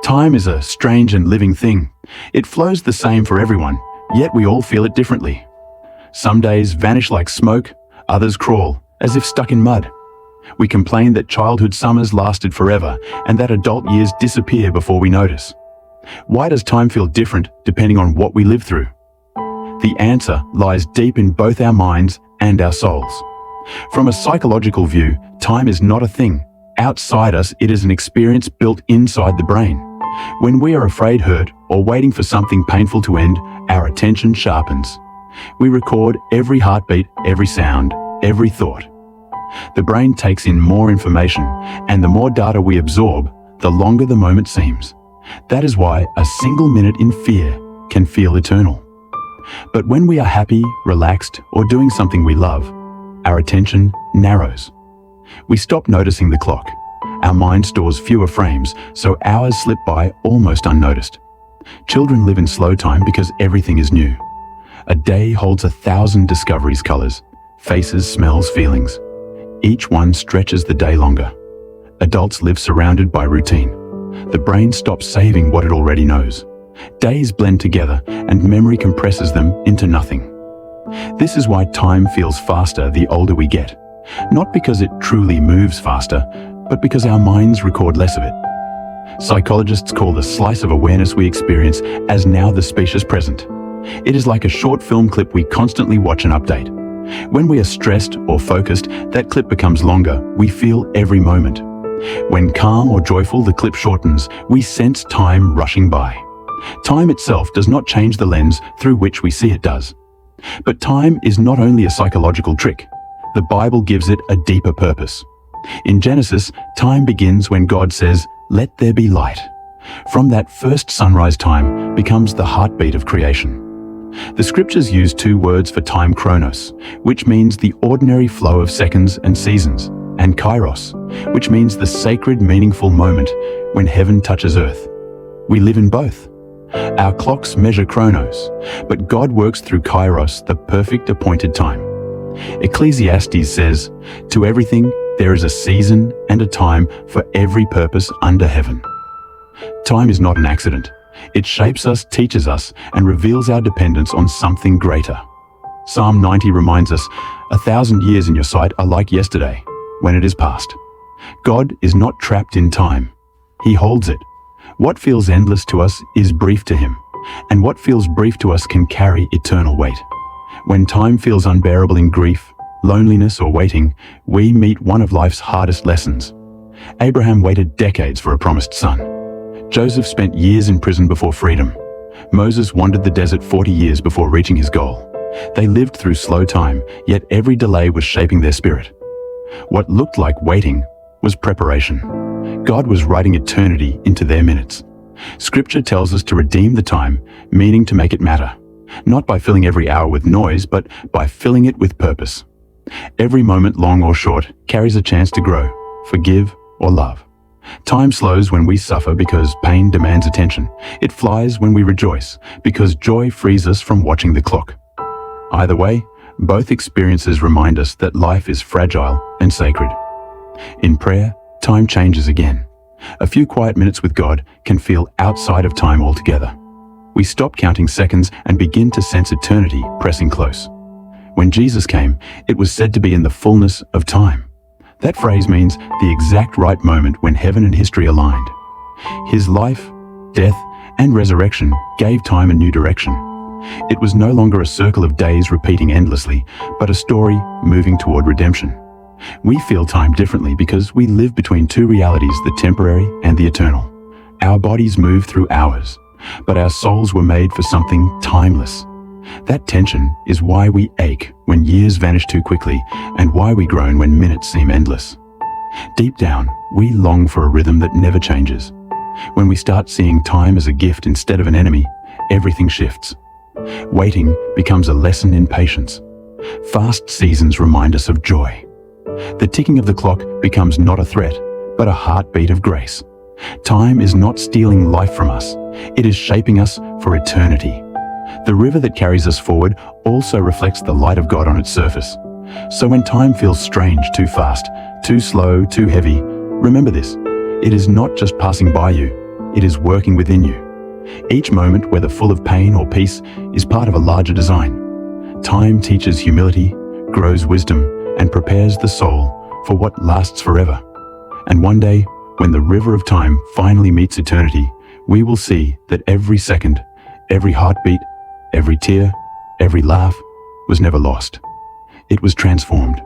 Time is a strange and living thing. It flows the same for everyone, yet we all feel it differently. Some days vanish like smoke, others crawl, as if stuck in mud. We complain that childhood summers lasted forever and that adult years disappear before we notice. Why does time feel different depending on what we live through? The answer lies deep in both our minds and our souls. From a psychological view, time is not a thing. Outside us, it is an experience built inside the brain. When we are afraid, hurt, or waiting for something painful to end, our attention sharpens. We record every heartbeat, every sound, every thought. The brain takes in more information, and the more data we absorb, the longer the moment seems. That is why a single minute in fear can feel eternal. But when we are happy, relaxed, or doing something we love, our attention narrows. We stop noticing the clock. Our mind stores fewer frames, so hours slip by almost unnoticed. Children live in slow time because everything is new. A day holds 1,000 discoveries, colors, faces, smells, feelings. Each one stretches the day longer. Adults live surrounded by routine. The brain stops saving what it already knows. Days blend together and memory compresses them into nothing. This is why time feels faster the older we get. Not because it truly moves faster, but because our minds record less of it. Psychologists call the slice of awareness we experience as now the specious present. It is like a short film clip we constantly watch and update. When we are stressed or focused, that clip becomes longer. We feel every moment. When calm or joyful, the clip shortens. We sense time rushing by. Time itself does not change, the lens through which we see it does. But time is not only a psychological trick. The Bible gives it a deeper purpose. In Genesis, time begins when God says, "Let there be light." From that first sunrise, time becomes the heartbeat of creation. The scriptures use two words for time: chronos, which means the ordinary flow of seconds and seasons, and kairos, which means the sacred, meaningful moment when heaven touches earth. We live in both. Our clocks measure chronos, but God works through kairos, the perfect appointed time. Ecclesiastes says, "To everything there is a season and a time for every purpose under heaven." Time is not an accident. It shapes us, teaches us, and reveals our dependence on something greater. Psalm 90 reminds us, "1,000 years in your sight are like yesterday, when it is past." God is not trapped in time. He holds it. What feels endless to us is brief to him, and what feels brief to us can carry eternal weight. When time feels unbearable in grief, loneliness, or waiting, we meet one of life's hardest lessons. Abraham waited decades for a promised son. Joseph spent years in prison before freedom. Moses wandered the desert 40 years before reaching his goal. They lived through slow time, yet every delay was shaping their spirit. What looked like waiting was preparation. God was writing eternity into their minutes. Scripture tells us to redeem the time, meaning to make it matter. Not by filling every hour with noise, but by filling it with purpose. Every moment, long or short, carries a chance to grow, forgive, or love. Time slows when we suffer because pain demands attention. It flies when we rejoice because joy frees us from watching the clock. Either way, both experiences remind us that life is fragile and sacred. In prayer, time changes again. A few quiet minutes with God can feel outside of time altogether. We stop counting seconds and begin to sense eternity pressing close. When Jesus came, it was said to be in the fullness of time. That phrase means the exact right moment when heaven and history aligned. His life, death, and resurrection gave time a new direction. It was no longer a circle of days repeating endlessly, but a story moving toward redemption. We feel time differently because we live between two realities, the temporary and the eternal. Our bodies move through hours, but our souls were made for something timeless. That tension is why we ache when years vanish too quickly and why we groan when minutes seem endless. Deep down, we long for a rhythm that never changes. When we start seeing time as a gift instead of an enemy, everything shifts. Waiting becomes a lesson in patience. Fast seasons remind us of joy. The ticking of the clock becomes not a threat, but a heartbeat of grace. Time is not stealing life from us. It is shaping us for eternity. The river that carries us forward also reflects the light of God on its surface. So when time feels strange, too fast, too slow, too heavy, remember this: it is not just passing by you, it is working within you. Each moment, whether full of pain or peace, is part of a larger design. Time teaches humility, grows wisdom, and prepares the soul for what lasts forever. And one day, when the river of time finally meets eternity, we will see that every second, every heartbeat, every tear, every laugh was never lost. It was transformed.